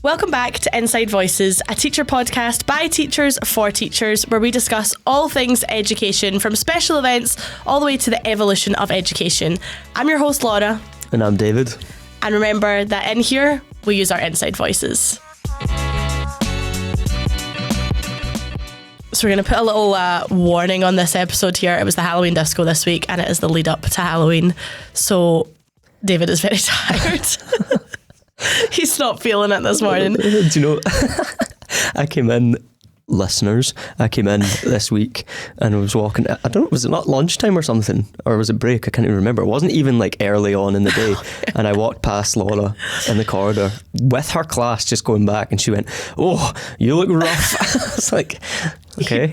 Welcome back to Inside Voices, a teacher podcast by teachers for teachers, where we discuss all things education, from special events all the way to the evolution of education. I'm your host, Laura. And I'm David. And remember that in here, we use our inside voices. So we're going to put a little warning on this episode here. It was the Halloween disco this week, and it is the lead up to Halloween. So David is very tired. He's not feeling it this morning. Do you know, I came in this week and I was walking, I don't know, was it not lunchtime or something? Or was it break? I can't even remember. It wasn't even like early on in the day. And I walked past Laura in the corridor with her class just going back, and she went, "Oh, you look rough." I was like, okay,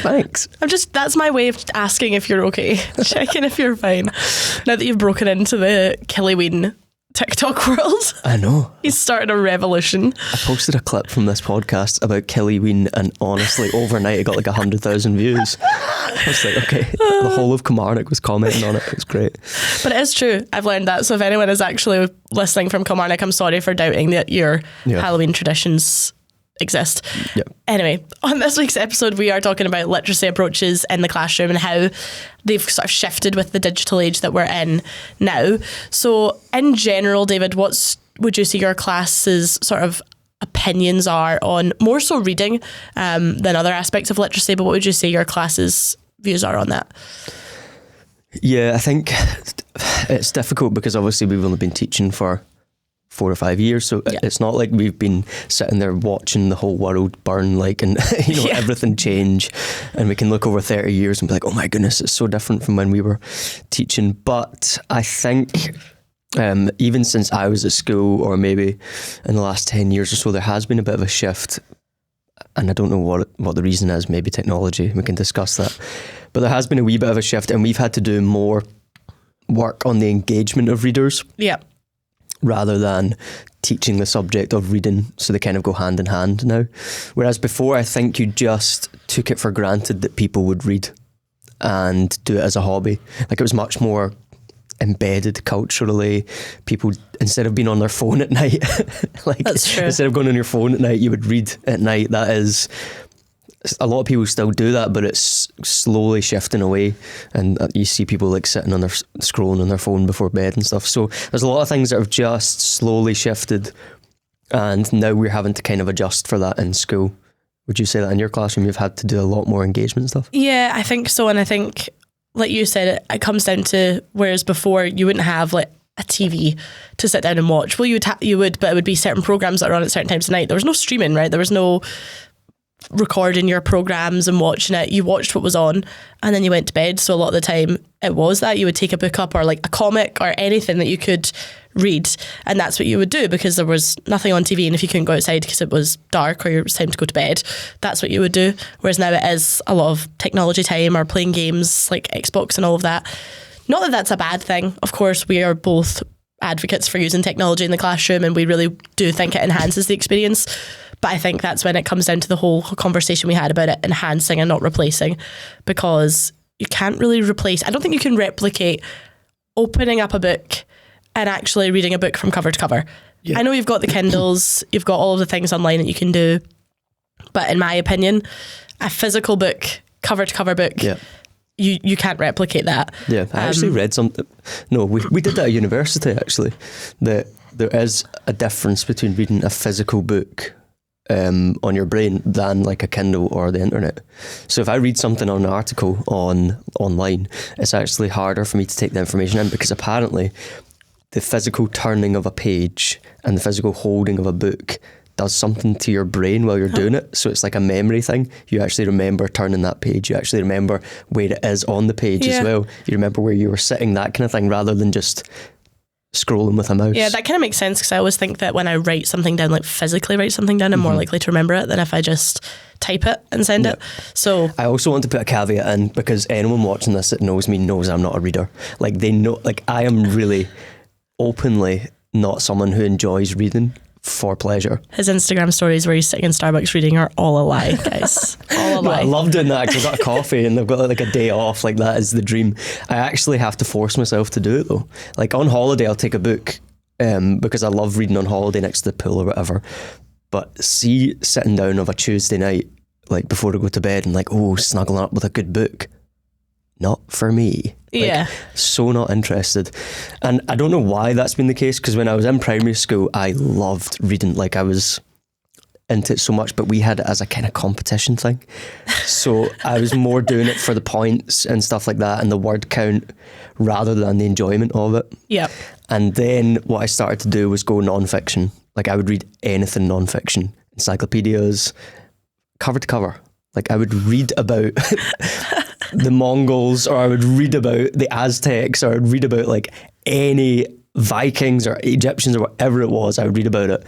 thanks. That's my way of asking if you're okay. Checking if you're fine. Now that you've broken into the Killyween TikTok world. I know. He's started a revolution. I posted a clip from this podcast about Killyween, and honestly, overnight it got like 100,000 views. I was like, okay, the whole of Kilmarnock was commenting on it. It was great. But it is true. I've learned that. So if anyone is actually listening from Kilmarnock, I'm sorry for doubting that your Halloween traditions exist. Yep. Anyway, on this week's episode, we are talking about literacy approaches in the classroom and how they've sort of shifted with the digital age that we're in now. So in general, David, would you say your class's sort of opinions are on more so reading than other aspects of literacy, but what would you say your class's views are on that? Yeah, I think it's difficult because obviously we've only been teaching for 4 or 5 years, so it's not like we've been sitting there watching the whole world burn, like, and everything change, and we can look over 30 years and be like, oh my goodness, it's so different from when we were teaching. But I think even since I was at school, or maybe in the last 10 years or so, there has been a bit of a shift, and I don't know what the reason is. Maybe technology, we can discuss that, but there has been a wee bit of a shift, and we've had to do more work on the engagement of readers. Yeah. Rather than teaching the subject of reading, so they kind of go hand in hand now. Whereas before, I think you just took it for granted that people would read and do it as a hobby. Like, it was much more embedded culturally. People, instead of being on their phone at night, like, that's true. Instead of going on your phone at night, you would read at night. That is, a lot of people still do that, but it's slowly shifting away, and you see people like sitting on their scrolling on their phone before bed and stuff. So there's a lot of things that have just slowly shifted, and now we're having to kind of adjust for that in school. Would you say that in your classroom you've had to do a lot more engagement stuff? Yeah, I think so. And I think, like you said, it comes down to, whereas before you wouldn't have like a TV to sit down and watch. Well, you would, but it would be certain programs that are on at certain times of night. There was no streaming, right? There was no recording your programs and watching it. You watched what was on and then you went to bed. So a lot of the time it was that you would take a book up, or like a comic or anything that you could read, and that's what you would do because there was nothing on TV, and if you couldn't go outside because it was dark or it was time to go to bed, that's what you would do. Whereas now it is a lot of technology time or playing games like Xbox and all of that. Not that that's a bad thing. Of course, we are both advocates for using technology in the classroom, and we really do think it enhances the experience. But I think that's when it comes down to the whole conversation we had about it enhancing and not replacing, because you can't really replace. I don't think you can replicate opening up a book and actually reading a book from cover to cover. Yeah. I know you've got the Kindles, you've got all of the things online that you can do, but in my opinion, a physical book, cover to cover book, you can't replicate that. Yeah, I actually read something. No, we did that at university actually. That there is a difference between reading a physical book on your brain than like a Kindle or the internet. So if I read something on an article online, it's actually harder for me to take the information in, because apparently the physical turning of a page and the physical holding of a book does something to your brain while you're doing it. So it's like a memory thing. You actually remember turning that page. You actually remember where it is on the page as well. You remember where you were sitting, that kind of thing, rather than just scrolling with a mouse. Yeah, that kind of makes sense, because I always think that when I write something down, like physically write something down, I'm more likely to remember it than if I just type it and send it. So I also want to put a caveat in, because anyone watching this that knows me knows I'm not a reader. Like, they know, like, I am really openly not someone who enjoys reading for pleasure. His Instagram stories where he's sitting in Starbucks reading are all a lie, guys. All a lie. I love doing that, because I've got a coffee and I've got like a day off. Like, that is the dream. I actually have to force myself to do it though. Like, on holiday I'll take a book because I love reading on holiday next to the pool or whatever. But see, sitting down of a Tuesday night, like before I go to bed and like, oh, snuggling up with a good book. Not for me. Yeah. So not interested. And I don't know why that's been the case, because when I was in primary school, I loved reading. Like I was into it so much, but we had it as a kind of competition thing. So I was more doing it for the points and stuff like that and the word count rather than the enjoyment of it. Yeah. And then what I started to do was go non-fiction. Like I would read anything non-fiction, encyclopedias, cover to cover. Like I would read about the Mongols, or I would read about the Aztecs, or I'd read about like any Vikings or Egyptians or whatever it was. I would read about it.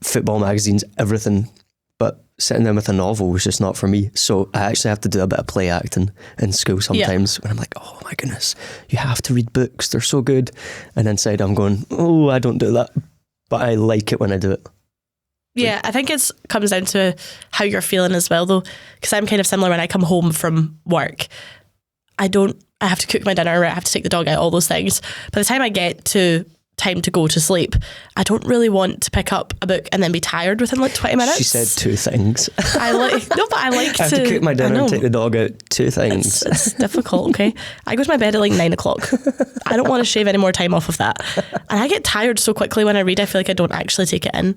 Football magazines, everything. But sitting there with a novel was just not for me. So I actually have to do a bit of play acting in school sometimes when I'm like, oh my goodness, you have to read books. They're so good. And inside I'm going, oh, I don't do that. But I like it when I do it. Yeah, I think it comes down to how you're feeling as well, though, because I'm kind of similar. When I come home from work, I have to cook my dinner, I have to take the dog out, all those things. By the time I get to time to go to sleep, I don't really want to pick up a book and then be tired within like 20 minutes. She said two things. I like I have to cook my dinner and take the dog out. Two things. It's difficult, okay? I go to my bed at like 9 o'clock. I don't want to shave any more time off of that. And I get tired so quickly when I read, I feel like I don't actually take it in.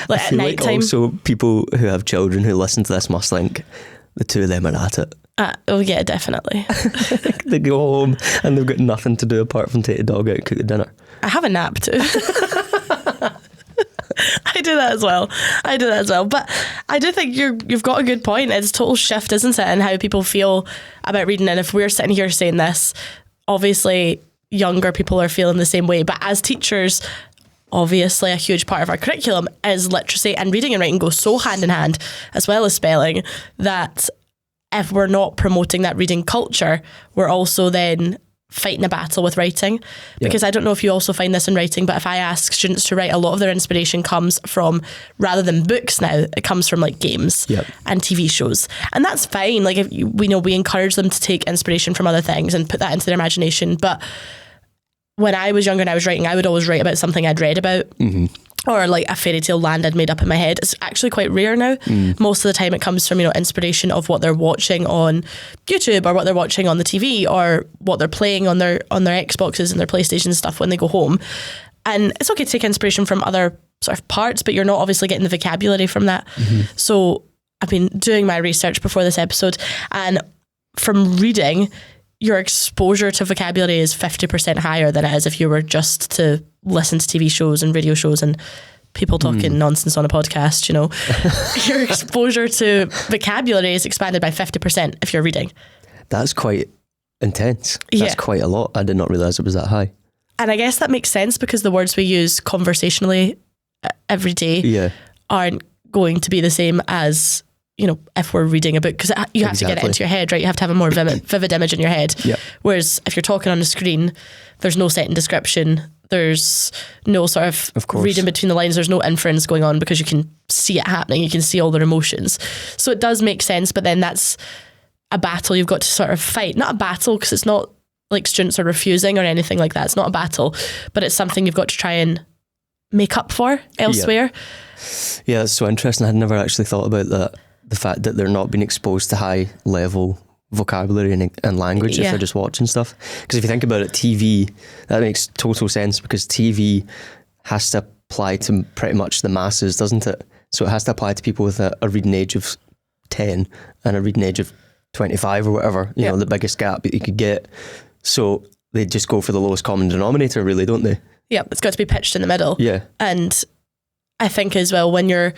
Like I at feel night like time. also people who have children who listen to this must think the two of them are at it. Oh yeah, definitely. They go home and they've got nothing to do apart from take the dog out and cook the dinner. I have a nap too. I do that as well. But I do think you've got a good point. It's a total shift, isn't it, in how people feel about reading. And if we're sitting here saying this, obviously younger people are feeling the same way. But as teachers, obviously a huge part of our curriculum is literacy, and reading and writing go so hand in hand, as well as spelling, that if we're not promoting that reading culture, we're also then fighting a battle with writing. Because I don't know if you also find this in writing, but if I ask students to write, a lot of their inspiration comes from, rather than books now, it comes from like games and TV shows. And that's fine. Like, we encourage them to take inspiration from other things and put that into their imagination. But when I was younger and I was writing, I would always write about something I'd read about. Mm-hmm. Or like a fairy tale land I'd made up in my head. It's actually quite rare now. Most of the time it comes from, inspiration of what they're watching on YouTube, or what they're watching on the TV, or what they're playing on their Xboxes and their PlayStation stuff when they go home. And it's okay to take inspiration from other sort of parts, but you're not obviously getting the vocabulary from that. Mm-hmm. So I've been doing my research before this episode, and from reading, your exposure to vocabulary is 50% higher than it is if you were just to listen to TV shows and radio shows and people talking nonsense on a podcast, Your exposure to vocabulary is expanded by 50% if you're reading. That's quite intense. That's quite a lot. I did not realise it was that high. And I guess that makes sense because the words we use conversationally every day aren't going to be the same as if we're reading a book, because you have to get it into your head, right? You have to have a more vivid image in your head. Yep. Whereas if you're talking on a screen, there's no set in description. There's no sort of reading between the lines. There's no inference going on because you can see it happening. You can see all their emotions. So it does make sense, but then that's a battle you've got to sort of fight. Not a battle because it's not like students are refusing or anything like that. It's not a battle, but it's something you've got to try and make up for elsewhere. Yeah, that's so interesting. I had never actually thought about that. The fact that they're not being exposed to high level vocabulary and language if they're just watching stuff. Because if you think about it, TV, that makes total sense, because TV has to apply to pretty much the masses, doesn't it? So it has to apply to people with a reading age of 10 and a reading age of 25 or whatever, you know, the biggest gap that you could get. So they just go for the lowest common denominator, really, don't they? Yeah, it's got to be pitched in the middle. Yeah. And I think as well, when you're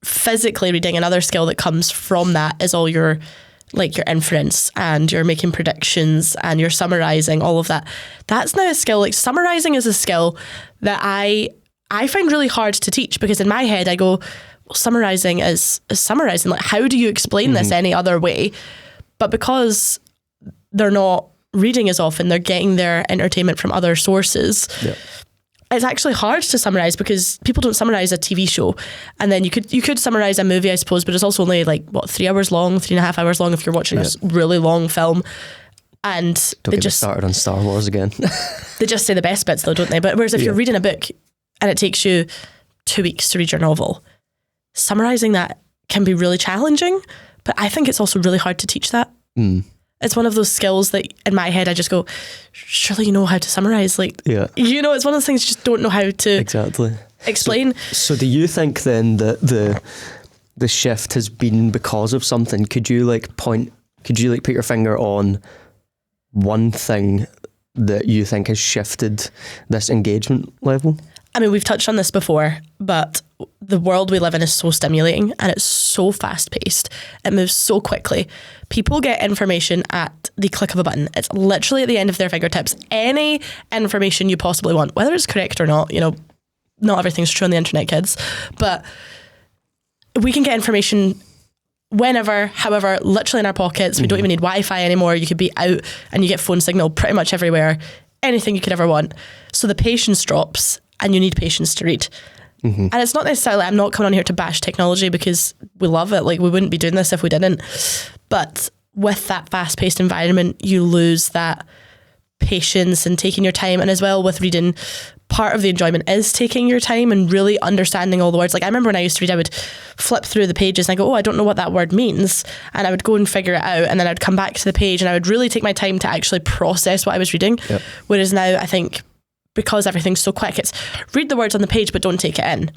physically reading, another skill that comes from that is all your inference, and you're making predictions and you're summarizing, all of that. That's now a skill. Like, summarizing is a skill that I find really hard to teach, because in my head I go, well, summarizing is summarizing. Like, how do you explain this any other way? But because they're not reading as often, they're getting their entertainment from other sources. Yeah. It's actually hard to summarize, because people don't summarize a TV show. And then you could summarize a movie, I suppose, but it's also only 3 hours long, 3.5 hours long if you're watching a really long film. And Don't get me started on Star Wars again. they just say the best bits though, don't they? But whereas if you're reading a book and it takes you 2 weeks to read your novel, summarising that can be really challenging, but I think it's also really hard to teach that. It's one of those skills that in my head I just go, surely you know how to summarise. Like, you know, it's one of those things you just don't know how to explain. So do you think then that the shift has been because of something? Could you put your finger on one thing that you think has shifted this engagement level? I mean, we've touched on this before, but the world we live in is so stimulating and it's so fast paced. It moves so quickly. People get information at the click of a button. It's literally at the end of their fingertips. Any information you possibly want, whether it's correct or not, you know, not everything's true on the internet, kids, but we can get information whenever, however, literally in our pockets. We don't even need Wi-Fi anymore. You could be out and you get phone signal pretty much everywhere. Anything you could ever want. So the patience drops and you need patience to read. And it's not necessarily, I'm not coming on here to bash technology because we love it. Like, we wouldn't be doing this if we didn't. But with that fast-paced environment, you lose that patience and taking your time. And as well with reading, part of the enjoyment is taking your time and really understanding all the words. Like, I remember when I used to read, I would flip through the pages and I go, oh, I don't know what that word means. And I would go and figure it out. And then I'd come back to the page and I would really take my time to actually process what I was reading. Whereas now I think, because everything's so quick, it's read the words on the page but don't take it in.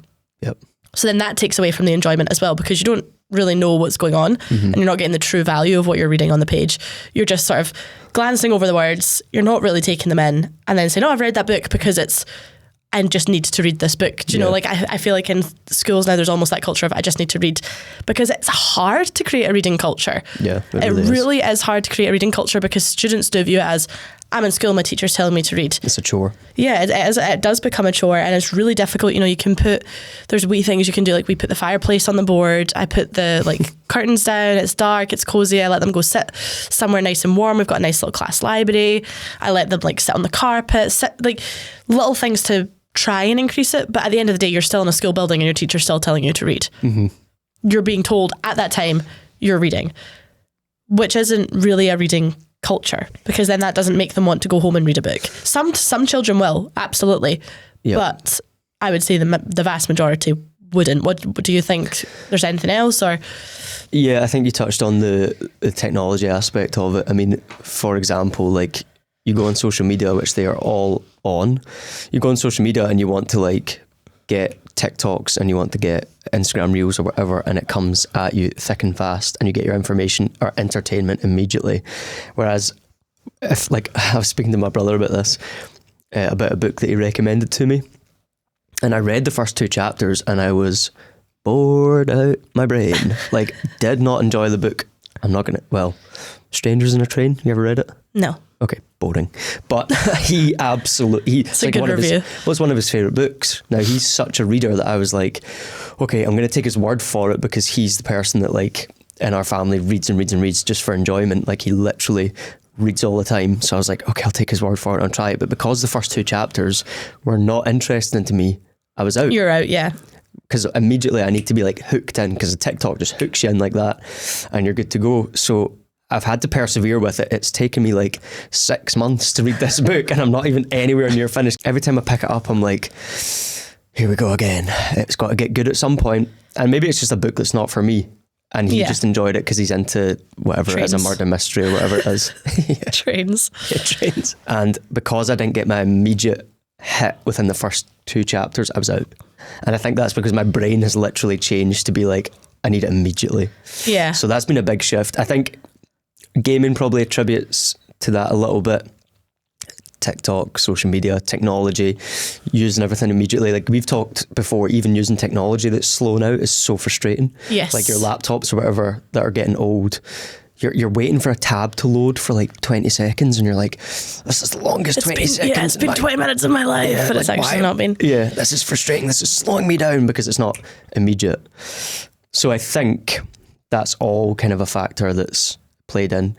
So then that takes away from the enjoyment as well, because you don't really know what's going on and you're not getting the true value of what you're reading on the page. You're just sort of glancing over the words, you're not really taking them in, and then saying, oh, I've read that book because I just need to read this book. Do you know, like I feel like in schools now there's almost that culture of I just need to read, because it's hard to create a reading culture. It really is hard to create a reading culture because students do view it as, I'm in school, my teacher's telling me to read. It's a chore. Yeah, it does become a chore, and it's really difficult. You know, there's wee things you can do, like we put the fireplace on the board, I put the curtains down, it's dark, it's cozy, I let them go sit somewhere nice and warm. We've got a nice little class library. I let them sit on the carpet, little things to try and increase it. But at the end of the day, you're still in a school building and your teacher's still telling you to read. You're being told at that time you're reading, which isn't really a reading culture, because then that doesn't make them want to go home and read a book. Some children will, absolutely, but I would say the vast majority wouldn't. What do you think? There's anything else? Or I think you touched on the technology aspect of it. I mean, for example, you go on social media, which they are all on. You go on social media and you want to get TikToks and you want to get Instagram Reels or whatever, and it comes at you thick and fast and you get your information or entertainment immediately. Whereas if I was speaking to my brother about this, about a book that he recommended to me, and I read the first 2 chapters and I was bored out my brain. Did not enjoy the book. I'm not gonna, Strangers in a Train, you ever read it? No. Okay, boring. But he absolutely... It's a good review. Was one of his favourite books. Now, he's such a reader that I was like, okay, I'm going to take his word for it, because he's the person that, in our family reads and reads and reads just for enjoyment. He literally reads all the time. So I was like, okay, I'll take his word for it and I'll try it. But because the first 2 chapters were not interesting to me, I was out. You're out, yeah. Because immediately I need to be hooked in, because the TikTok just hooks you in like that and you're good to go. So I've had to persevere with it. It's taken me 6 months to read this book and I'm not even anywhere near finished. Every time I pick it up, I'm like, here we go again. It's got to get good at some point. And maybe it's just a book that's not for me. And he just enjoyed it because he's into whatever it is, a murder mystery or whatever it is. Trains. Trains. And because I didn't get my immediate hit within the first 2 chapters, I was out. And I think that's because my brain has literally changed to be I need it immediately. Yeah. So that's been a big shift. I think gaming probably attributes to that a little bit. TikTok, social media, technology, using everything immediately. We've talked before, even using technology that's slow now is so frustrating. Yes. Your laptops or whatever that are getting old, you're waiting for a tab to load for 20 seconds and you're like, this is the longest 20 seconds. Yeah, it's been 20 minutes of my life, but it's actually not been. Yeah, this is frustrating. This is slowing me down because it's not immediate. So I think that's all kind of a factor that's played in.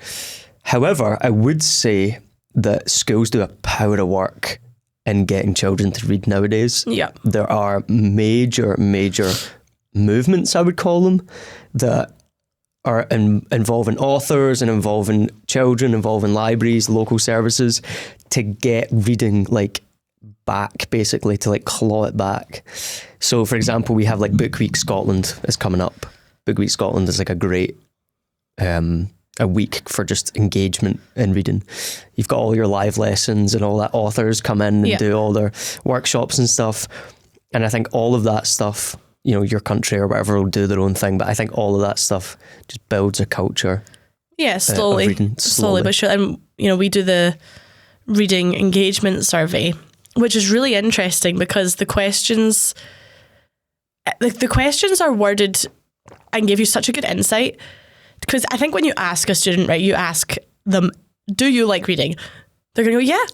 However, I would say that schools do a power of work in getting children to read nowadays. Yeah. There are major movements, I would call them, that are involving authors and involving children, involving libraries, local services, to get reading like back, basically, to like claw it back. So for example, we have like Book Week Scotland is coming up. Book Week Scotland is like a great a week for just engagement in reading. You've got all your live lessons and all that. Authors come in and do all their workshops and stuff. And I think all of that stuff, you know, your country or whatever will do their own thing, but I think all of that stuff just builds a culture. Yeah, slowly but sure. And you know, we do the reading engagement survey, which is really interesting because the questions are worded and give you such a good insight. Because I think when you ask a student, right, you ask them, do you like reading? They're going to go, yeah.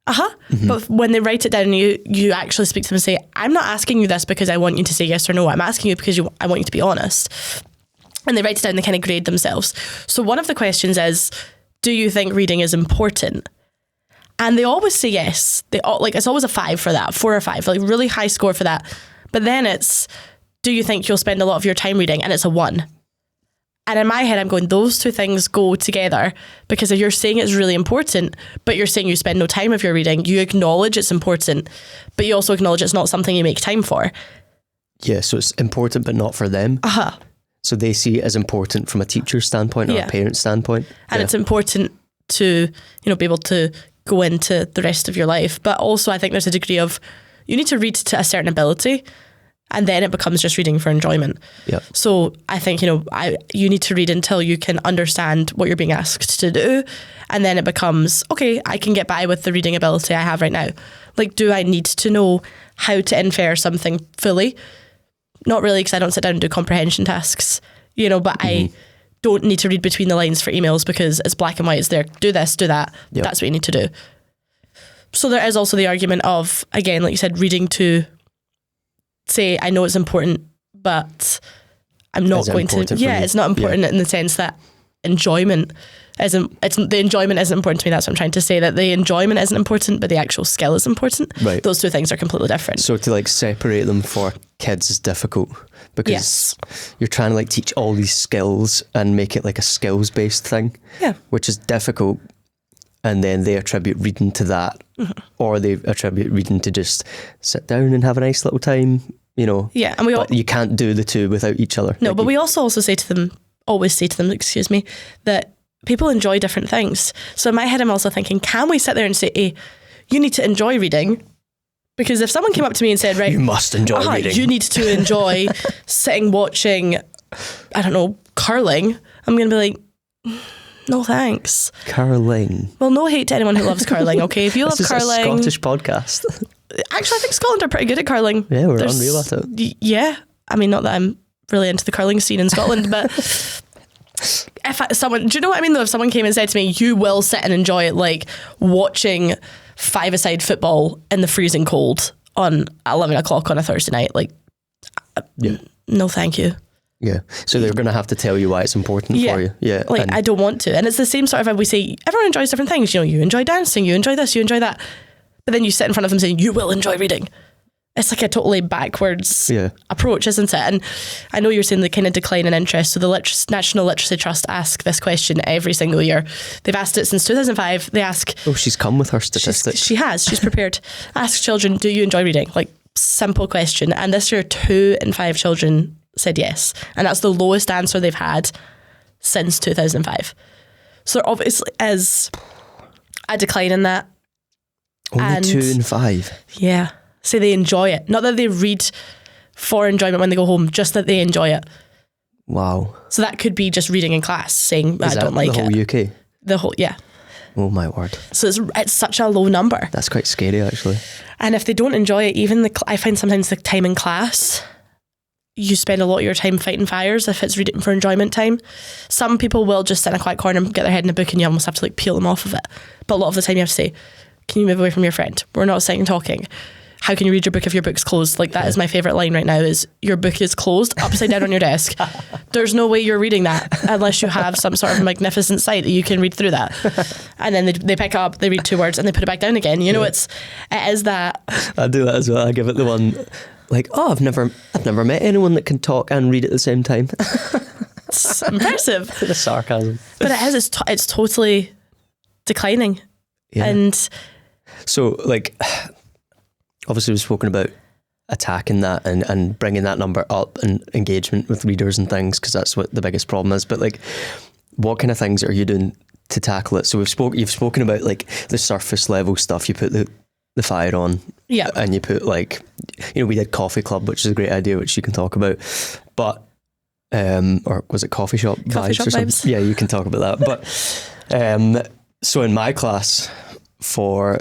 Mm-hmm. But when they write it down and you actually speak to them and say, I'm not asking you this because I want you to say yes or no. I'm asking you because I want you to be honest. And they write it down and they kind of grade themselves. So one of the questions is, do you think reading is important? And they always say yes. It's always a 5 for that, 4 or 5, like really high score for that. But then it's, do you think you'll spend a lot of your time reading? And it's a 1. And in my head, I'm going, those two things go together, because if you're saying it's really important, but you're saying you spend no time of your reading, you acknowledge it's important, but you also acknowledge it's not something you make time for. Yeah, so it's important, but not for them. So they see it as important from a teacher's standpoint or a parent's standpoint. And it's important to, you know, be able to go into the rest of your life. But also I think there's a degree of, you need to read to a certain ability, and then it becomes just reading for enjoyment. Yeah. So I think, you know, you need to read until you can understand what you're being asked to do. And then it becomes, okay, I can get by with the reading ability I have right now. Like, do I need to know how to infer something fully? Not really, because I don't sit down and do comprehension tasks, you know, but I don't need to read between the lines for emails because it's black and white. It's there. Do this, do that. Yep. That's what you need to do. So there is also the argument of, again, like you said, reading to say, I know it's important, but I'm not going to. Yeah, it's not important in the sense that enjoyment isn't. The enjoyment isn't important to me. That's what I'm trying to say. That the enjoyment isn't important, but the actual skill is important. Right. Those two things are completely different. So to like separate them for kids is difficult because you're trying to like teach all these skills and make it like a skills based thing. Yeah. Which is difficult. And then they attribute reading to that, or they attribute reading to just sit down and have a nice little time, you know. Yeah, and but you can't do the two without each other. No, but we also say to them, that people enjoy different things. So in my head, I'm also thinking, can we sit there and say, hey, you need to enjoy reading? Because if someone came up to me and said, right, you must enjoy reading. You need to enjoy sitting watching, I don't know, curling, I'm going to be like, no thanks. Curling. Well, no hate to anyone who loves curling, okay? If you love curling... This is a Scottish podcast. Actually, I think Scotland are pretty good at curling. Yeah, we're unreal at it. Yeah. I mean, not that I'm really into the curling scene in Scotland, but do you know what I mean though? If someone came and said to me, you will sit and enjoy it, like watching five-a-side football in the freezing cold on 11 o'clock on a Thursday night, like, no thank you. Yeah, so they're going to have to tell you why it's important for you. Yeah, like I don't want to. And it's the same sort of, we say, everyone enjoys different things. You know, you enjoy dancing, you enjoy this, you enjoy that. But then you sit in front of them saying, you will enjoy reading. It's like a totally backwards approach, isn't it? And I know you're saying the kind of decline in interest. So the National Literacy Trust ask this question every single year. They've asked it since 2005. They ask... Oh, she's come with her statistics. She has. She's prepared. Ask children, do you enjoy reading? Like, simple question. And this year, 2 in 5 children said yes. And that's the lowest answer they've had since 2005. So there obviously is a decline in that. Only 2 in 5? Yeah. So they enjoy it. Not that they read for enjoyment when they go home, just that they enjoy it. Wow. So that could be just reading in class, saying, I don't like it. The whole UK? The whole, yeah. Oh my word. So it's such a low number. That's quite scary, actually. And if they don't enjoy it, even I find sometimes the time in class, you spend a lot of your time fighting fires if it's reading for enjoyment time. Some people will just sit in a quiet corner and get their head in a book and you almost have to like peel them off of it. But a lot of the time you have to say, can you move away from your friend? We're not sitting talking. How can you read your book if your book's closed? Like that is my favourite line right now is your book is closed upside down on your desk. There's no way you're reading that unless you have some sort of magnificent site that you can read through that. And then they pick up, they read 2 words and they put it back down again. You know, it is that. I do that as well. I give it the one like, oh, I've never met anyone that can talk and read at the same time. It's impressive. The sarcasm. But it's totally declining. Yeah. And so, like, obviously we've spoken about attacking that and bringing that number up and engagement with readers and things, because that's what the biggest problem is. But like, what kind of things are you doing to tackle it? So you've spoken about like the surface level stuff. You put the fire on, yeah, and you put like, we did coffee club, which is a great idea, which you can talk about. But or was it coffee shop vibes or something? Vibes. Yeah, you can talk about that. But so in my class for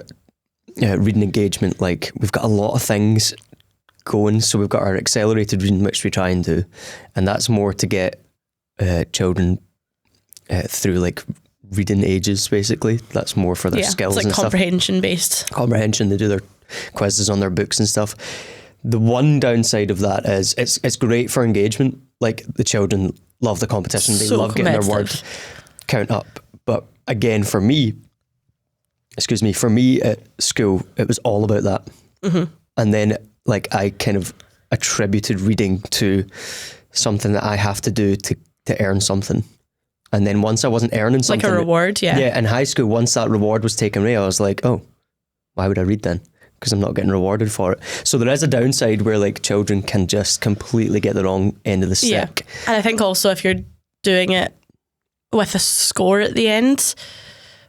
reading engagement, like we've got a lot of things going. So we've got our accelerated reading, which we try and do, and that's more to get children through like reading ages, basically. That's more for their skills, it's like and comprehension stuff. based. Comprehension. They do their quizzes on their books and stuff. The one downside of that is it's great for engagement. Like the children love the competition. They love getting their word count up. But again, for me at school, it was all about that. Mm-hmm. And then like I kind of attributed reading to something that I have to do to earn something. And then once I wasn't earning something, like a reward, yeah. Yeah, in high school, once that reward was taken away, I was like, oh, why would I read then? Because I'm not getting rewarded for it. So there is a downside where like children can just completely get the wrong end of the stick. Yeah. And I think also if you're doing it with a score at the end,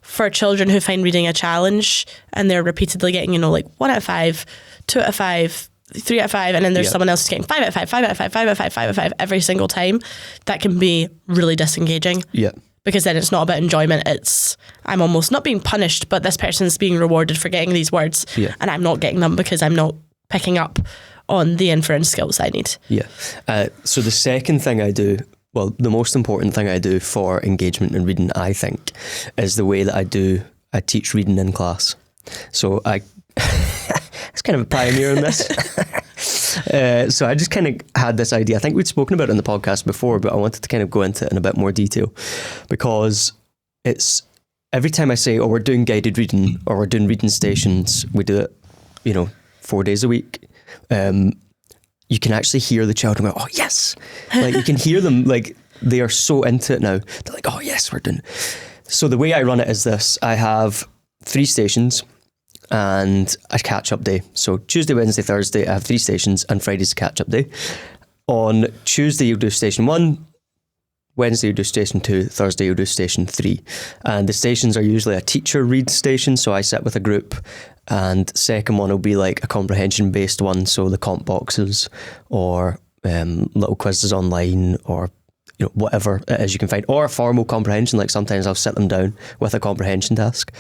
for children who find reading a challenge and they're repeatedly getting, like 1 out of 5, 2 out of 5, 3 out of 5, and then there's someone else who's getting 5 out of 5, 5 out of 5, 5 out of 5, 5 out of 5 every single time, that can be really disengaging. Yeah. Because then it's not about enjoyment, it's I'm almost not being punished, but this person's being rewarded for getting these words, and I'm not getting them because I'm not picking up on the inference skills I need. Yeah. So the second thing I do, well, the most important thing I do for engagement in reading, I think, is the way that I teach reading in class. So I was kind of a pioneer in this. So I just kind of had this idea. I think we'd spoken about it in the podcast before, but I wanted to kind of go into it in a bit more detail, because it's every time I say, oh, we're doing guided reading or we're doing reading stations, we do it, 4 days a week. You can actually hear the children go, oh, yes. Like you can hear them, like they are so into it now. They're like, oh, yes, we're doing. So the way I run it is this. I have 3 stations and a catch-up day. So Tuesday, Wednesday, Thursday, I have 3 stations, and Friday's a catch-up day. On Tuesday, you'll do station 1. Wednesday, you'll do station 2. Thursday, you'll do station 3. And the stations are usually a teacher read station. So I sit with a group, and second one will be like a comprehension-based one. So the comp boxes or little quizzes online, or whatever it is you can find, or formal comprehension. Like sometimes I'll sit them down with a comprehension task.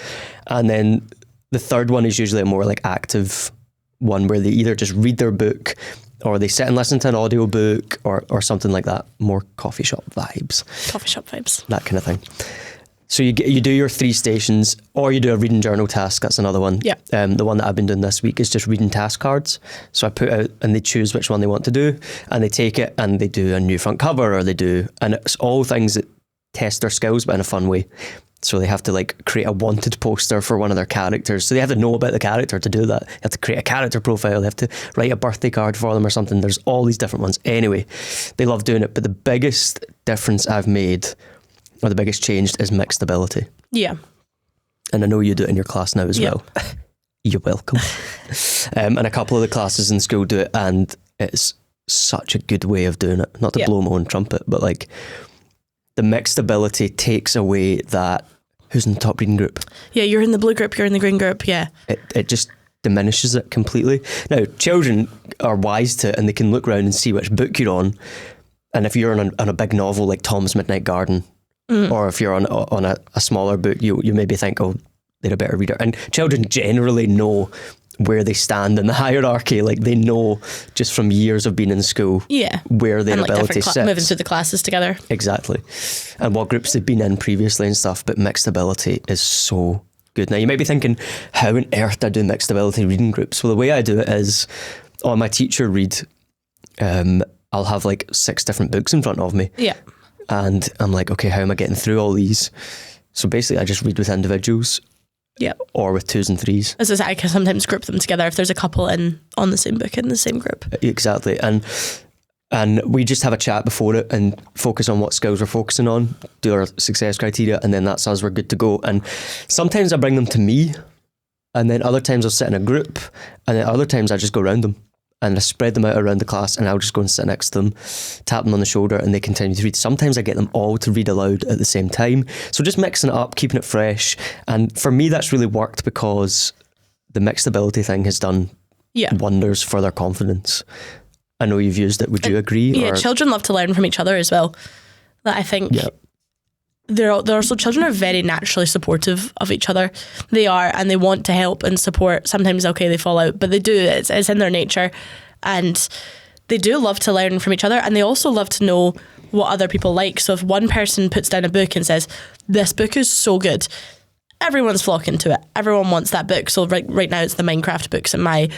And then the third one is usually a more like active one, where they either just read their book or they sit and listen to an audio book or something like that. More coffee shop vibes. Coffee shop vibes. That kind of thing. So you do your 3 stations, or you do a reading journal task. That's another one. Yeah. The one that I've been doing this week is just reading task cards. So I put out and they choose which one they want to do, and they take it and they do a new front cover, or and it's all things that test their skills, but in a fun way. So they have to like create a wanted poster for one of their characters. So they have to know about the character to do that. They have to create a character profile. They have to write a birthday card for them or something. There's all these different ones. Anyway, they love doing it. But the biggest difference I've made, or the biggest change, is mixed ability. Yeah. And I know you do it in your class now as well. You're welcome. And a couple of the classes in school do it, and it's such a good way of doing it. Not to blow my own trumpet, but like the mixed ability takes away that who's in the top reading group. Yeah, you're in the blue group, you're in the green group, yeah. It just diminishes it completely. Now, children are wise to it, and they can look around and see which book you're on. And if you're on a big novel like Tom's Midnight Garden, or if you're on a smaller book, you maybe think, oh, they're a better reader. And children generally know where they stand in the hierarchy. Like they know just from years of being in school where their ability sits. Moving through the classes together. Exactly. And what groups they've been in previously and stuff. But mixed ability is so good. Now you might be thinking, how on earth do I do mixed ability reading groups? Well, the way I do it is on my teacher read, I'll have like 6 different books in front of me. Yeah. And I'm like, okay, how am I getting through all these? So basically I just read with individuals. Yeah. Or with 2s and 3s. As I say, I can sometimes group them together if there's a couple on the same book in the same group. Exactly. And And we just have a chat before it and focus on what skills we're focusing on, do our success criteria, and then that's us, we're good to go. And sometimes I bring them to me, and then other times I'll sit in a group, and then other times I just go around them and I spread them out around the class, and I'll just go and sit next to them, tap them on the shoulder, and they continue to read. Sometimes I get them all to read aloud at the same time. So just mixing it up, keeping it fresh. And for me, that's really worked because the mixed ability thing has done wonders for their confidence. I know you've used it. Would you agree? Yeah, children love to learn from each other as well. That I think they're also, children are very naturally supportive of each other. They are, and they want to help and support. Sometimes, okay, they fall out, but they do. It's in their nature, and they do love to learn from each other, and they also love to know what other people like. So if one person puts down a book and says, "This book is so good," everyone's flocking to it. Everyone wants that book. So right now it's the Minecraft books in my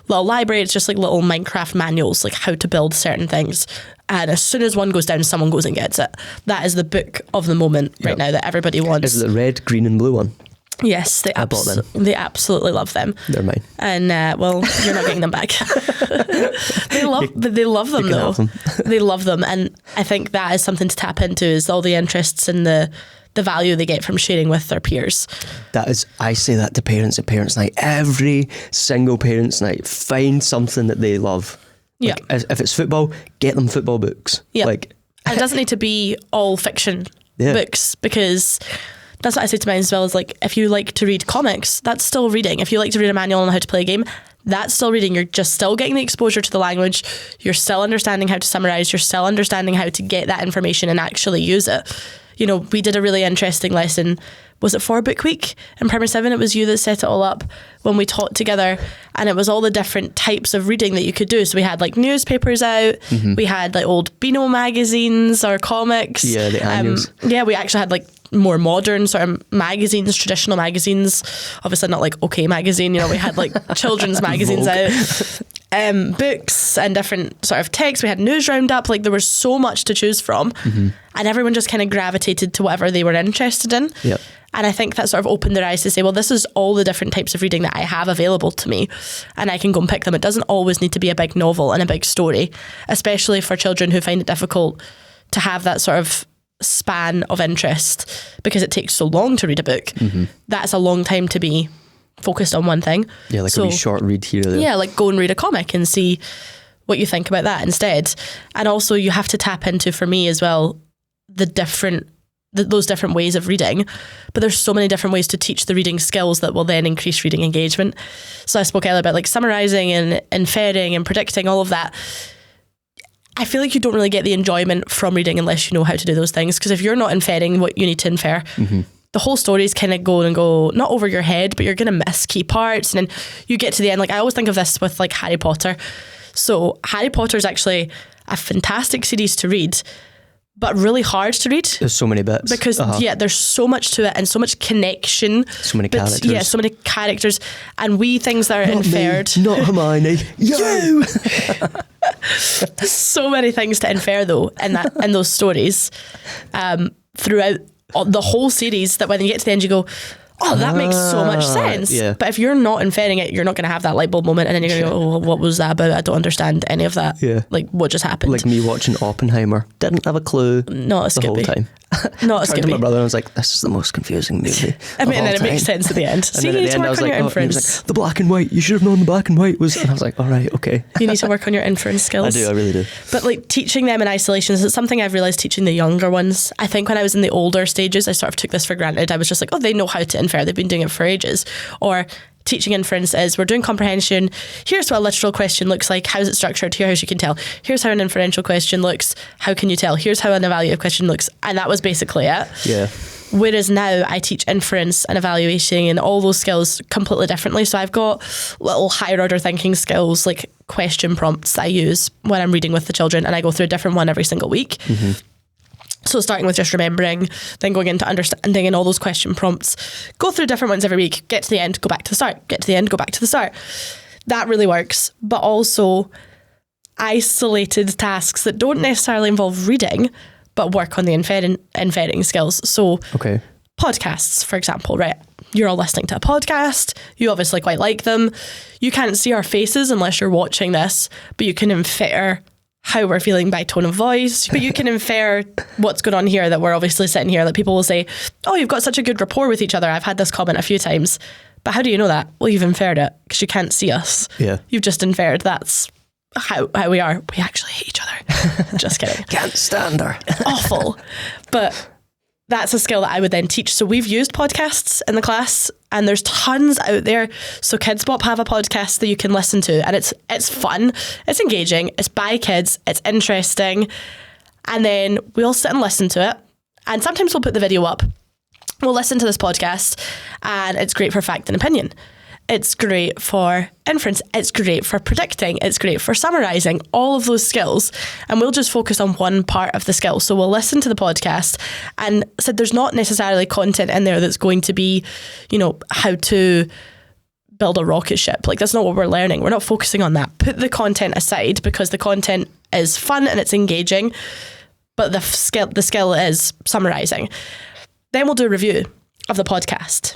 little library. It's just like little Minecraft manuals, like how to build certain things. And as soon as one goes down, someone goes and gets it. That is the book of the moment right now that everybody wants. Is it the red, green and blue one? Yes, they absolutely love them. They're mine. And well, you're not getting them back. They love them though. They love them, and I think that is something to tap into, is all the interests and the value they get from sharing with their peers. That is, I say that to parents at parents' night. Every single parents' night, find something that they love. Like, if it's football, get them football books. Yeah. Like, and it doesn't need to be all fiction books, because that's what I say to mine as well, is like, if you like to read comics, that's still reading. If you like to read a manual on how to play a game, that's still reading. You're just still getting the exposure to the language. You're still understanding how to summarize. You're still understanding how to get that information and actually use it. You know, we did a really interesting lesson. Was it for Book Week in Primary 7? It was you that set it all up when we taught together, and it was all the different types of reading that you could do. So we had like newspapers out, we had like old Beano magazines or comics. Yeah, the annuals. We actually had like more modern sort of magazines, traditional magazines. Obviously not like OK Magazine, you know, we had like children's magazines out. Books and different sort of texts. We had news roundup. Like, there was so much to choose from, and everyone just kind of gravitated to whatever they were interested in. Yep. And I think that sort of opened their eyes to say, well, this is all the different types of reading that I have available to me, and I can go and pick them. It doesn't always need to be a big novel and a big story, especially for children who find it difficult to have that sort of span of interest because it takes so long to read a book. That's a long time to be focused on one thing. Yeah, like a wee short read here or there. Yeah, like go and read a comic and see what you think about that instead. And also you have to tap into, for me as well, those different ways of reading. But there's so many different ways to teach the reading skills that will then increase reading engagement. So I spoke earlier about like summarising and inferring and predicting, all of that. I feel like you don't really get the enjoyment from reading unless you know how to do those things. Because if you're not inferring what you need to infer, the whole story's kind of go not over your head, but you're going to miss key parts. And then you get to the end. Like, I always think of this with like Harry Potter. So Harry Potter is actually a fantastic series to read, but really hard to read. There's so many bits. Because, there's so much to it and so much connection. So many characters. Yeah, so many characters. And things that are not inferred. Me, not Hermione. You! So many things to infer, though, in those stories throughout the whole series, that when you get to the end, you go, oh, that makes so much sense. Yeah. But if you're not inferring it, you're not going to have that light bulb moment, and then you're going to go, oh, what was that about? I don't understand any of that. Yeah. Like, what just happened? Like me watching Oppenheimer. Didn't have a clue the whole time. Not a Turned to my brother and I was like, this is the most confusing movie. I mean, and then it makes sense at the end. So you need to work on your inference. Like, the black and white, you should have known the black and white was. And I was like, all right, okay. You need to work on your inference skills. I really do. But like teaching them in isolation is something I've realised teaching the younger ones. I think when I was in the older stages, I sort of took this for granted. I was just like, oh, they know how to infer. They've been doing it for ages. Or teaching inference is, we're doing comprehension. Here's what a literal question looks like. How's it structured? Here's how you can tell. Here's how an inferential question looks. How can you tell? Here's how an evaluative question looks. And that was basically it. Yeah. Whereas now I teach inference and evaluation and all those skills completely differently. So I've got little higher order thinking skills, like question prompts I use when I'm reading with the children, and I go through a different one every single week. So starting with just remembering, then going into understanding and all those question prompts, go through different ones every week, get to the end, go back to the start, get to the end, go back to the start. That really works. But also isolated tasks that don't necessarily involve reading, but work on the inferring skills. So podcasts, for example, right? You're all listening to a podcast. You obviously quite like them. You can't see our faces unless you're watching this, but you can infer how we're feeling by tone of voice, but you can infer what's going on here, that we're obviously sitting here. Like people will say, oh, you've got such a good rapport with each other. I've had this comment a few times. But how do you know that? Well, you've inferred it because you can't see us. Yeah. You've just inferred that's how we are. We actually hate each other. Just kidding. Can't stand her. It's awful. But that's a skill that I would then teach. So we've used podcasts in the class and there's tons out there. So Kids Bop have a podcast that you can listen to and it's fun, it's engaging, it's by kids, it's interesting. And then we'll sit and listen to it. And sometimes we'll put the video up. We'll listen to this podcast and it's great for fact and opinion. It's great for inference. It's great for predicting. It's great for summarising, all of those skills. And we'll just focus on one part of the skill. So we'll listen to the podcast and said there's not necessarily content in there that's going to be, how to build a rocket ship. Like that's not what we're learning. We're not focusing on that. Put the content aside because the content is fun and it's engaging, but the skill is summarising. Then we'll do a review of the podcast.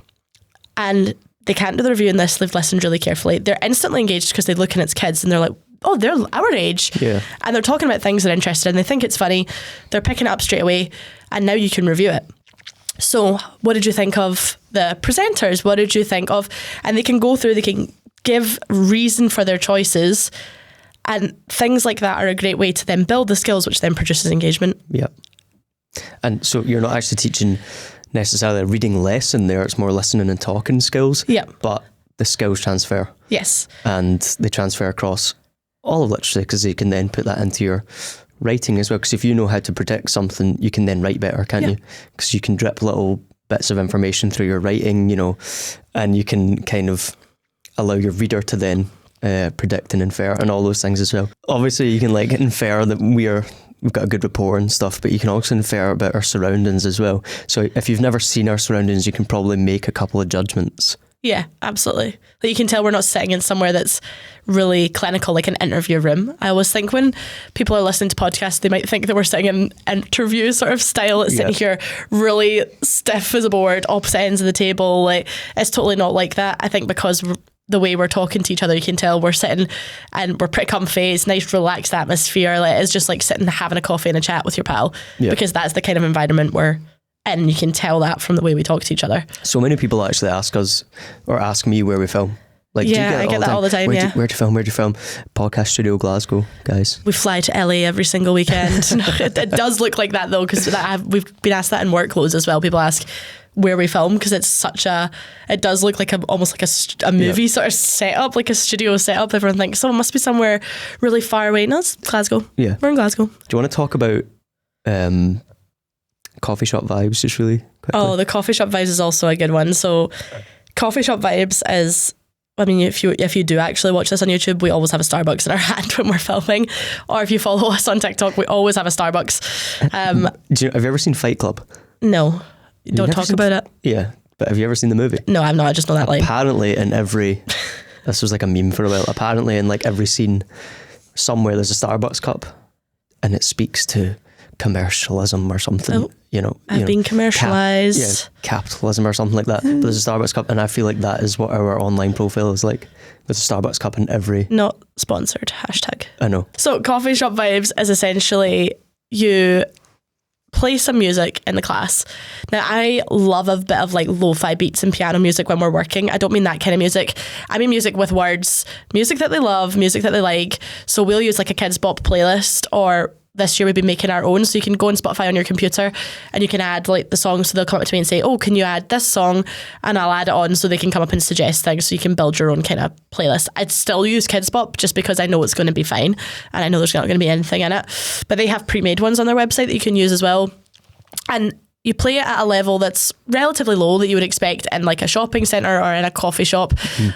And they can't do the review in this. They've listened really carefully. They're instantly engaged because they look in its kids and they're like, oh, they're our age. Yeah. And they're talking about things they're interested in. They think it's funny. They're picking it up straight away. And now you can review it. So what did you think of the presenters? What did you think of? And they can go through, they can give reason for their choices. And things like that are a great way to then build the skills, which then produces engagement. Yeah. And so you're not actually teaching necessarily a reading lesson there, it's more listening and talking skills. Yeah. But the skills transfer. Yes. And they transfer across all of literacy because you can then put that into your writing as well. Because if you know how to predict something, you can then write better, can't you? Because you can drip little bits of information through your writing, and you can kind of allow your reader to then predict and infer and all those things as well. Obviously, you can infer that we've got a good rapport and stuff, but you can also infer about our surroundings as well. So if you've never seen our surroundings, you can probably make a couple of judgments. Yeah, absolutely. Like you can tell we're not sitting in somewhere that's really clinical, like an interview room. I always think when people are listening to podcasts, they might think that we're sitting in interview sort of style. It's sitting here really stiff as a board, opposite ends of the table. Like it's totally not like that. I think because the way we're talking to each other, you can tell we're sitting and we're pretty comfy. It's nice, relaxed atmosphere. Like it's just like sitting having a coffee and a chat with your pal, because that's the kind of environment we're in. You can tell that from the way we talk to each other. So many people actually ask us or ask me where we film. Like, do you get I get that all the time. Where do you film? Podcast studio, Glasgow, guys. We fly to LA every single weekend. It does look like that though, because we've been asked that in work clothes as well. People ask where we film because it's it does look like almost like a movie sort of setup, like a studio setup. Everyone thinks, it must be somewhere really far away. No, it's Glasgow. Yeah. We're in Glasgow. Do you want to talk about coffee shop vibes just really quickly? Oh, the coffee shop vibes is also a good one. So coffee shop vibes is, if you do actually watch this on YouTube, we always have a Starbucks in our hand when we're filming. Or if you follow us on TikTok, we always have a Starbucks. Have you ever seen Fight Club? No. Don't talk about it. Yeah, but have you ever seen the movie? No, I've not. I just know that line. Apparently in every, this was like a meme for a while, apparently in every scene somewhere there's a Starbucks cup and it speaks to commercialism or something. I've been commercialised. Capitalism or something like that. But there's a Starbucks cup and I feel like that is what our online profile is like. There's a Starbucks cup in every... Not sponsored, hashtag. I know. So coffee shop vibes is essentially you play some music in the class. Now, I love a bit of lo-fi beats and piano music when we're working. I don't mean that kind of music. I mean music with words, music that they love, music that they like. So we'll use a Kids Bop playlist, or this year we've been making our own. So you can go on Spotify on your computer and you can add the songs. So they'll come up to me and say, oh, can you add this song? And I'll add it on so they can come up and suggest things. So you can build your own kind of playlist. I'd still use Kids Bop just because I know it's going to be fine. And I know there's not going to be anything in it. But they have pre-made ones on their website that you can use as well. And you play it at a level that's relatively low that you would expect in a shopping centre or in a coffee shop.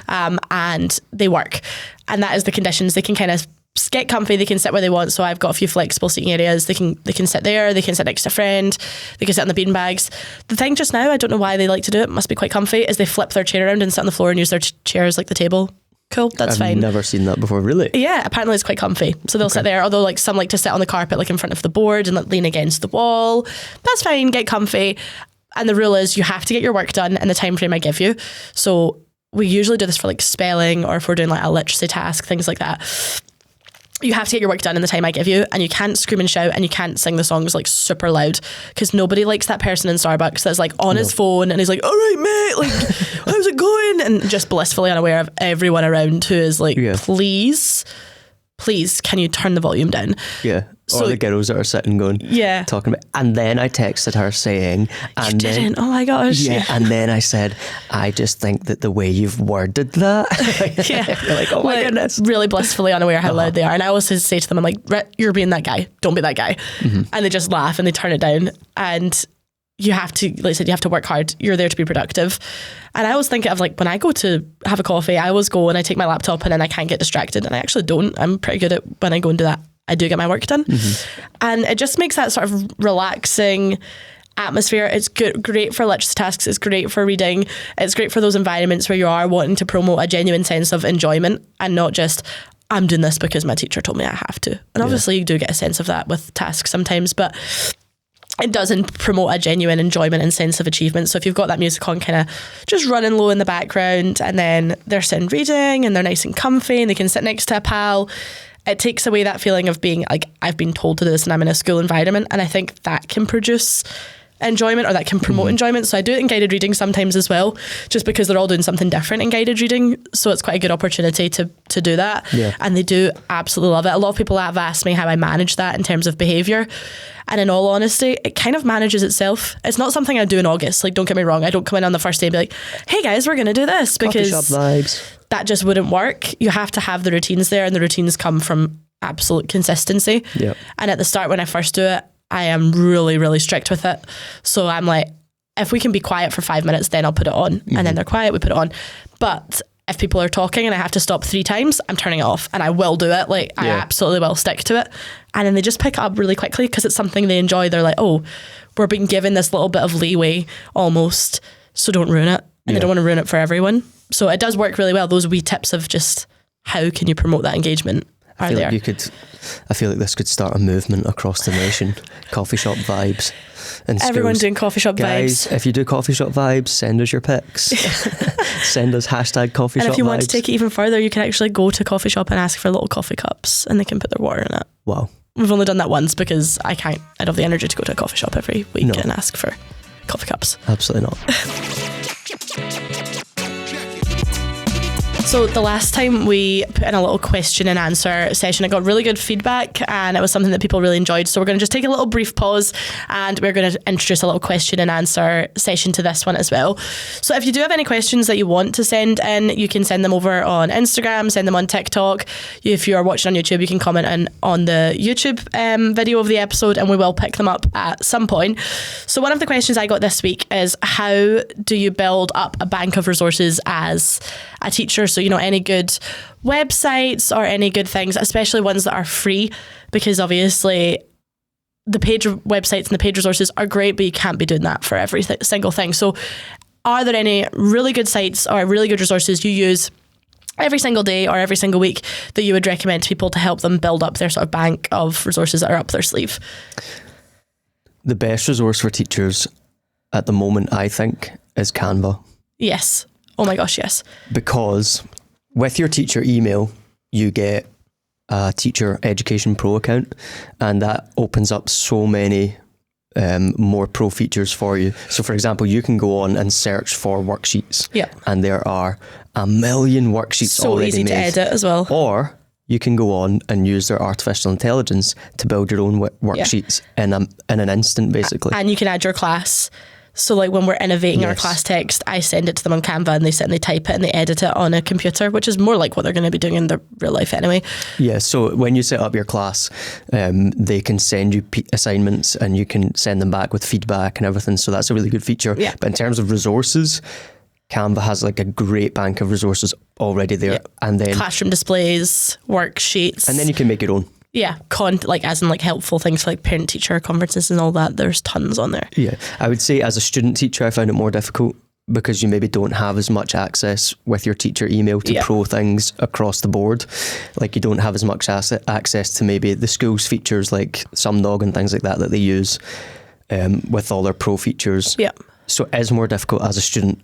And they work. And that is the conditions. They can kind of get comfy, they can sit where they want. So I've got a few flexible seating areas. They can sit there, they can sit next to a friend, they can sit on the beanbags. The thing just now, I don't know why they like to do it, must be quite comfy, is they flip their chair around and sit on the floor and use their chairs like the table. Cool, that's fine. I've never seen that before, really? Yeah, apparently it's quite comfy. So they'll sit there, although some like to sit on the carpet in front of the board and lean against the wall. That's fine, get comfy. And the rule is you have to get your work done in the time frame I give you. So we usually do this for spelling, or if we're doing a literacy task, things like that. you have to get your work done in the time I give you, and you can't scream and shout, and you can't sing the songs like super loud, because nobody likes that person in Starbucks that's like on his phone and he's like, all right mate, like how's it going, and just blissfully unaware of everyone around who is like, please can you turn the volume down? Or the girls that are sitting going, talking about. And then I texted her saying, and you didn't, oh my gosh. And then I said, I just think that the way you've worded that. You're like, oh my goodness. Really blissfully unaware how loud they are. And I always say to them, I'm like, you're being that guy, don't be that guy. And they just laugh and they turn it down. And you have to, like I said, you have to work hard. You're there to be productive. And I always think of like, when I go to have a coffee, I always go and I take my laptop and then I can't get distracted. And I actually don't. I'm pretty good at when I go and do that. I do get my work done. And it just makes that sort of relaxing atmosphere. It's great for literacy tasks. It's great for reading. It's great for those environments where you are wanting to promote a genuine sense of enjoyment and not just, I'm doing this because my teacher told me I have to. And obviously you do get a sense of that with tasks sometimes, but it doesn't promote a genuine enjoyment and sense of achievement. So if you've got that music on kind of just running low in the background, and then they're sitting reading and they're nice and comfy and they can sit next to a pal, it takes away that feeling of being like, I've been told to do this and I'm in a school environment. And I think that can produce enjoyment, or that can promote enjoyment. So I do it in guided reading sometimes as well, just because they're all doing something different in guided reading. So it's quite a good opportunity to do that. And they do absolutely love it. A lot of people have asked me how I manage that in terms of behaviour. And in all honesty, it kind of manages itself. It's not something I do in August. Like, don't get me wrong. I don't come in on the first day and be like, hey guys, we're going to do this, because coffee shop vibes. That just wouldn't work. You have to have the routines there, and the routines come from absolute consistency. And at the start, when I first do it, I am really, really strict with it. So I'm like, if we can be quiet for 5 minutes, then I'll put it on. And then they're quiet, we put it on. But if people are talking and I have to stop 3 times, I'm turning it off, and I will do it. Like, I absolutely will stick to it. And then they just pick it up really quickly because it's something they enjoy. They're like, oh, we're being given this little bit of leeway almost, so don't ruin it. And they don't want to ruin it for everyone. So it does work really well. Those wee tips of just how can you promote that engagement are there. I feel like this could start a movement across the nation. Coffee shop vibes. And everyone doing coffee shop Guys, vibes. if you do coffee shop vibes, send us your pics. Send us #coffee shop vibes. And if you want to take it even further, you can actually go to a coffee shop and ask for little coffee cups, and they can put their water in it. Wow. We've only done that once because I don't have the energy to go to a coffee shop every week and ask for coffee cups. Absolutely not. So the last time we put in a little question and answer session, I got really good feedback, and it was something that people really enjoyed. So we're going to just take a little brief pause, and we're going to introduce a little question and answer session to this one as well. So if you do have any questions that you want to send in, you can send them over on Instagram, send them on TikTok. If you are watching on YouTube, you can comment on the YouTube video of the episode, and we will pick them up at some point. So one of the questions I got this week is, how do you build up a bank of resources as a teacher? So, any good websites or any good things, especially ones that are free, because obviously the page websites and the page resources are great, but you can't be doing that for every single thing. So are there any really good sites or really good resources you use every single day or every single week that you would recommend to people to help them build up their sort of bank of resources that are up their sleeve? The best resource for teachers at the moment, I think, is Canva. Yes. Oh my gosh, yes. Because with your teacher email, you get a Teacher Education Pro account, and that opens up so many more pro features for you. So for example, you can go on and search for worksheets. Yeah. And there are a million worksheets already made. So easy to edit as well. Or you can go on and use their artificial intelligence to build your own worksheets in an instant, basically. And you can add your class. So like when we're innovating our class text, I send it to them on Canva, and they sit and they type it and they edit it on a computer, which is more like what they're going to be doing in their real life anyway. Yeah, so when you set up your class, they can send you assignments and you can send them back with feedback and everything. So that's a really good feature. Yeah. But in terms of resources, Canva has like a great bank of resources already there. Yeah. And then classroom displays, worksheets. And then you can make your own. Yeah, as in helpful things for parent-teacher conferences and all that. There's tons on there. Yeah, I would say as a student teacher, I found it more difficult because you maybe don't have as much access with your teacher email to pro things across the board. Like you don't have as much access to maybe the school's features like Sumdog and things like that they use with all their pro features. Yeah. So it is more difficult as a student.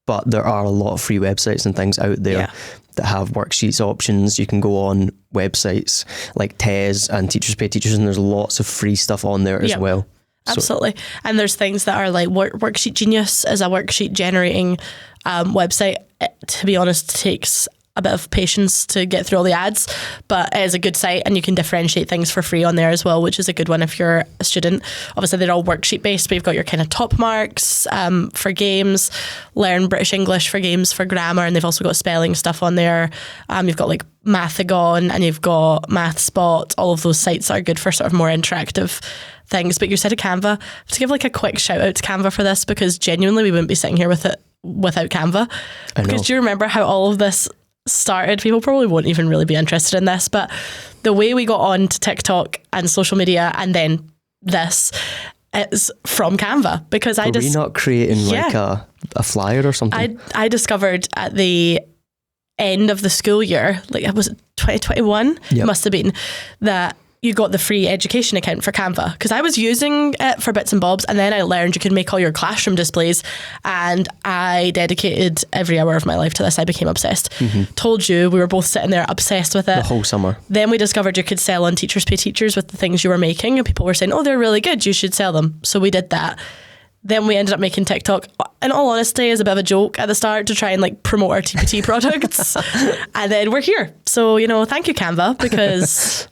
but there are a lot of free websites and things out there that have worksheets options. You can go on websites like TES and Teachers Pay Teachers, and there's lots of free stuff on there as well. Absolutely. And there's things that are like Worksheet Genius is a worksheet generating website. It, to be honest, takes a bit of patience to get through all the ads, but it is a good site, and you can differentiate things for free on there as well, which is a good one if you're a student. Obviously they're all worksheet based, but you've got your kind of top marks for games, learn British English for games, for grammar, and they've also got spelling stuff on there. You've got like Mathagon, and you've got MathSpot. All of those sites are good for sort of more interactive things. But you said Canva. To give like a quick shout out to Canva for this, because genuinely we wouldn't be sitting here with it without Canva. Because do you remember how all of this started? People probably won't even really be interested in this, but the way we got on to TikTok and social media and then this is from Canva, because Were we not creating like a flyer or something? I discovered at the end of the school year, like it was 2021, must have been, that you got the free education account for Canva, because I was using it for bits and bobs, and then I learned you can make all your classroom displays, and I dedicated every hour of my life to this. I became obsessed. Told you, we were both sitting there obsessed with it the whole summer. Then we discovered you could sell on Teachers Pay Teachers with the things you were making, and people were saying, oh, they're really good, you should sell them. So we did that. Then we ended up making TikTok, in all honesty, as a bit of a joke at the start to try and like promote our TPT products. And then we're here. So, you know, thank you, Canva, because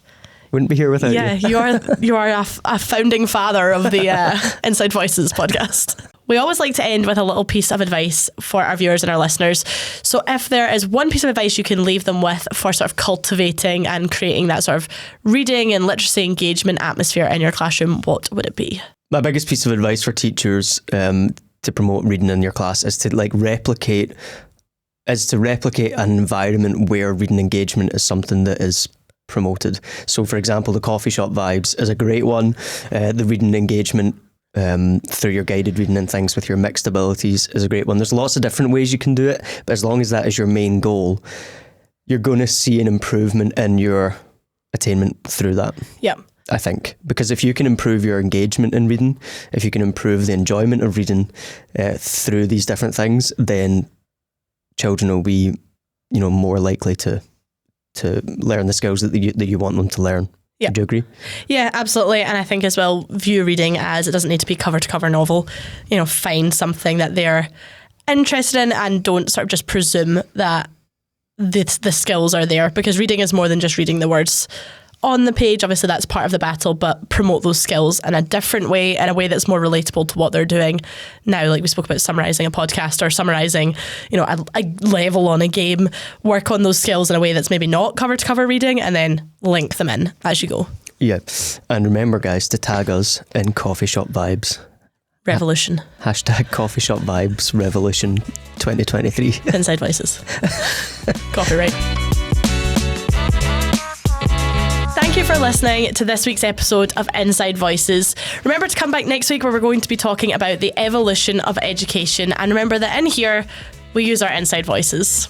wouldn't be here without you. you are a founding father of the Inside Voices podcast. We always like to end with a little piece of advice for our viewers and our listeners. So if there is one piece of advice you can leave them with for sort of cultivating and creating that sort of reading and literacy engagement atmosphere in your classroom, what would it be? My biggest piece of advice for teachers to promote reading in your class is to replicate an environment where reading engagement is something that is promoted. So for example, the coffee shop vibes is a great one. The reading engagement through your guided reading and things with your mixed abilities is a great one. There's lots of different ways you can do it, but as long as that is your main goal, you're going to see an improvement in your attainment through that. Yeah. I think, because if you can improve your engagement in reading, if you can improve the enjoyment of reading through these different things, then children will be, you know, more likely to learn the skills that you want them to learn. Yeah. Would you agree? Yeah, absolutely. And I think as well, view reading as it doesn't need to be cover to cover novel. You know, find something that they're interested in and don't sort of just presume that the skills are there, because reading is more than just reading the words on the page. Obviously that's part of the battle, but promote those skills in a different way, in a way that's more relatable to what they're doing now. Like we spoke about summarising a podcast or summarising, you know, a level on a game. Work on those skills in a way that's maybe not cover to cover reading, and then link them in as you go. Yeah. And remember guys, to tag us in Coffee Shop Vibes Revolution. Hashtag Coffee Shop Vibes Revolution 2023. Inside Voices. Copyright. Thank you for listening to this week's episode of Inside Voices. Remember to come back next week, where we're going to be talking about the evolution of education. And remember that in here, we use our inside voices.